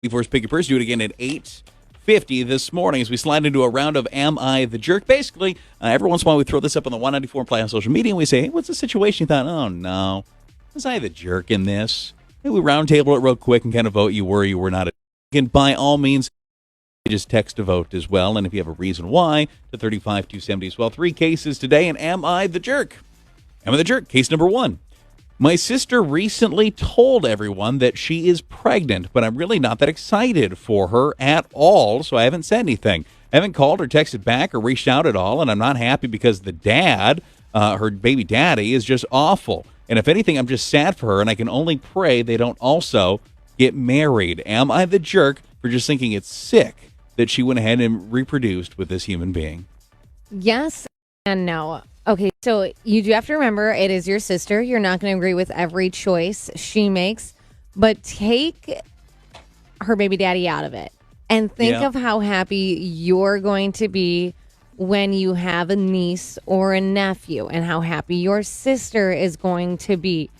Before Pick Your Purse, do it again at 8:50 this morning as we slide into a round of Am I the Jerk? Basically, every once in a while we throw this up on the 194 Play on social media and we say, hey, what's the situation? You thought, oh no, was I the jerk in this? Hey, we roundtable it real quick and kind of vote you were or you were not a jerk. And by all means, just text a vote as well. And if you have a reason why, to 35270 as well. 3 cases today, and Am I the Jerk? Am I the Jerk? Case number 1. My sister recently told everyone that she is pregnant, but I'm really not that excited for her at all, so I haven't said anything. I haven't called or texted back or reached out at all, and I'm not happy because the dad, her baby daddy, is just awful. And if anything, I'm just sad for her, and I can only pray they don't also get married. Am I the jerk for just thinking it's sick that she went ahead and reproduced with this human being? Yes and no. Okay, so you do have to remember it is your sister. You're not going to agree with every choice she makes, but take her baby daddy out of it and think of how happy you're going to be when you have a niece or a nephew and how happy your sister is going to be.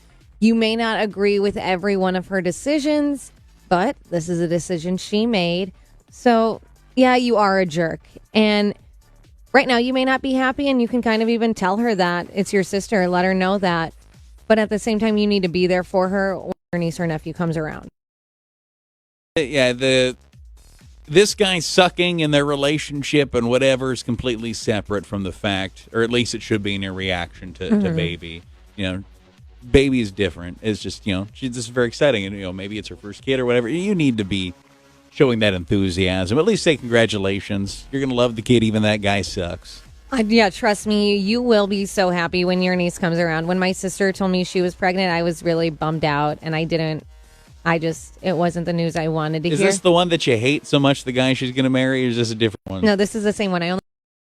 You may not agree with every one of her decisions, but this is a decision she made. So, yeah, you are a jerk. And right now, you may not be happy, and you can kind of even tell her that it's your sister. Let her know that. But at the same time, you need to be there for her when her niece or nephew comes around. Yeah, this guy sucking in their relationship and whatever is completely separate from the fact, or at least it should be in your reaction to baby. Baby is different. It's just, this is very exciting. And, maybe it's her first kid or whatever. You need to be showing that enthusiasm. At least say congratulations. You're going to love the kid, even that guy sucks. Yeah, trust me, you will be so happy when your niece comes around. When my sister told me she was pregnant, I was really bummed out, and it wasn't the news I wanted to hear. Is this the one that you hate so much, the guy she's going to marry, or is this a different one? No, this is the same one. I only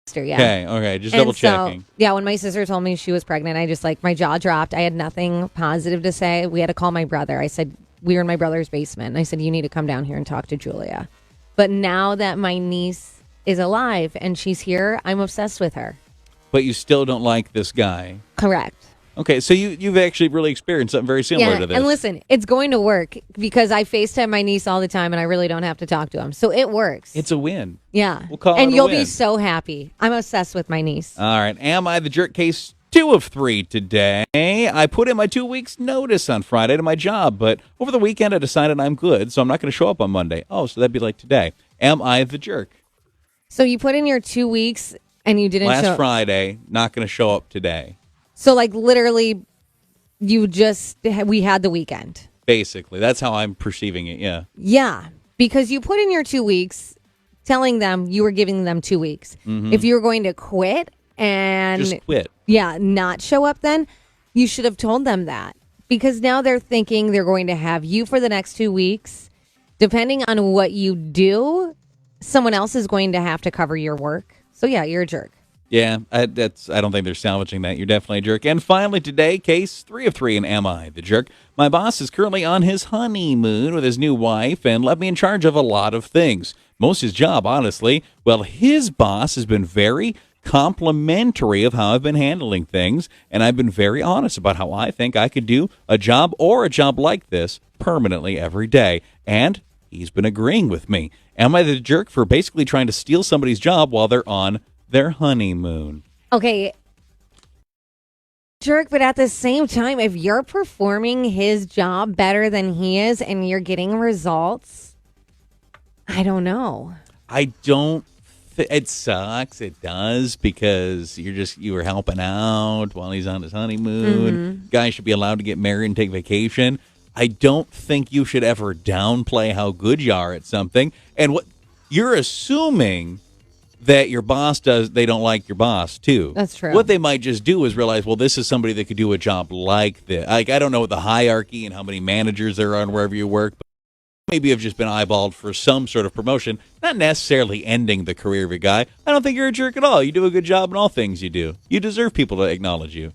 sister, yeah. Okay, just double checking. So, yeah, when my sister told me she was pregnant, I just, my jaw dropped. I had nothing positive to say. We had to call my brother. I said, we were in my brother's basement. And I said, you need to come down here and talk to Julia. But now that my niece is alive and she's here, I'm obsessed with her. But you still don't like this guy. Correct. Okay, so you've actually really experienced something very similar to this. And listen, it's going to work because I FaceTime my niece all the time and I really don't have to talk to him. So it works. It's a win. Yeah. We'll call it and a you'll win. be so happy. I'm obsessed with my niece. All right. Am I the jerk? Case 2 of 3 today. I put in my 2 weeks notice on Friday to my job, but over the weekend I decided I'm good, so I'm not going to show up on Monday. Oh, so that'd be like today. Am I the jerk? So you put in your 2 weeks and you didn't Last Friday, not going to show up today. So literally we had the weekend. Basically, that's how I'm perceiving it, yeah. Yeah, because you put in your 2 weeks telling them you were giving them 2 weeks. Mm-hmm. If you were going to quit and just quit. Yeah, not show up then, you should have told them that. Because now they're thinking they're going to have you for the next 2 weeks. Depending on what you do, someone else is going to have to cover your work. So yeah, you're a jerk. Yeah, I don't think they're salvaging that. You're definitely a jerk. And finally today, case 3 of 3 in Am I the Jerk? My boss is currently on his honeymoon with his new wife and left me in charge of a lot of things. Most of his job, honestly. Well, his boss has been very complimentary of how I've been handling things, and I've been very honest about how I think I could do a job like this permanently every day. And he's been agreeing with me. Am I the jerk for basically trying to steal somebody's job while they're on their honeymoon? Okay. Jerk, but at the same time, if you're performing his job better than he is and you're getting results, I don't know. It sucks. It does, because you were helping out while he's on his honeymoon. Mm-hmm. Guys should be allowed to get married and take vacation. I don't think you should ever downplay how good you are at something. And what you're assuming that your boss they don't like your boss too. That's true. What they might just do is realize, well, this is somebody that could do a job like this. I don't know what the hierarchy and how many managers there are wherever you work, but maybe you've just been eyeballed for some sort of promotion, not necessarily ending the career of a guy. I don't think you're a jerk at all. You do a good job in all things you do. You deserve people to acknowledge you.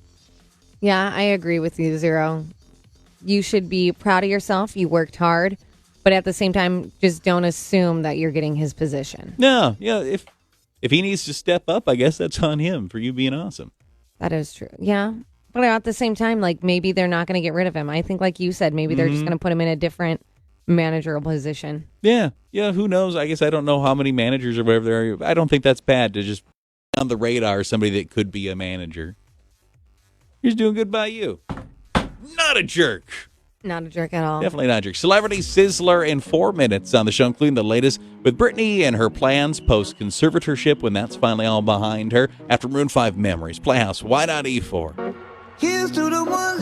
Yeah, I agree with you, Zero. You should be proud of yourself. You worked hard, but at the same time, just don't assume that you're getting his position. No, yeah, if he needs to step up, I guess that's on him for you being awesome. That is true. Yeah. But at the same time, maybe they're not going to get rid of him. I think, like you said, maybe they're just going to put him in a different managerial position. Yeah. Who knows? I guess I don't know how many managers or whatever there are. I don't think that's bad to just be on the radar somebody that could be a manager. He's doing good by you. Not a jerk. Not a jerk at all. Definitely not a jerk. Celebrity Sizzler in 4 minutes on the show, including the latest with Britney and her plans post-conservatorship when that's finally all behind her. After Maroon 5 Memories, Playhouse, why not E4? Here's to the ones